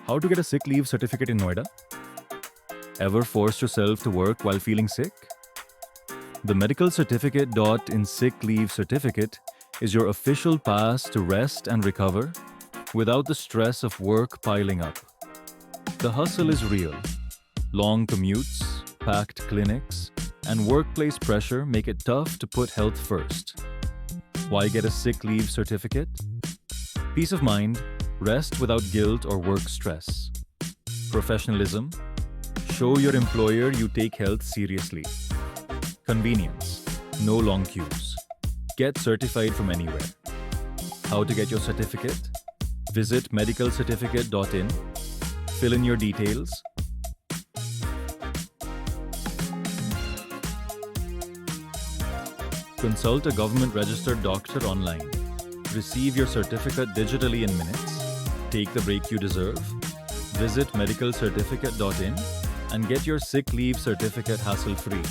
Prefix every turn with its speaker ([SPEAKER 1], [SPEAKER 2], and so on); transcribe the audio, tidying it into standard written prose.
[SPEAKER 1] How to get a sick leave certificate in Noida? Ever forced yourself to work while feeling sick? The medical certificate in sick leave certificate is your official pass to rest and recover without the stress of work piling up. The hustle is real. Long commutes, packed clinics, and workplace pressure make it tough to put health first. Why get a sick leave certificate? Peace of mind, rest without guilt or work stress. Professionalism, show your employer you take health seriously. Convenience, no long queues. Get certified from anywhere. How to get your certificate? Visit medicalcertificate.in, fill in your details. Consult a government-registered doctor online. Receive your certificate digitally in minutes. Take the break you deserve. Visit medicalcertificate.in and get your sick leave certificate hassle-free.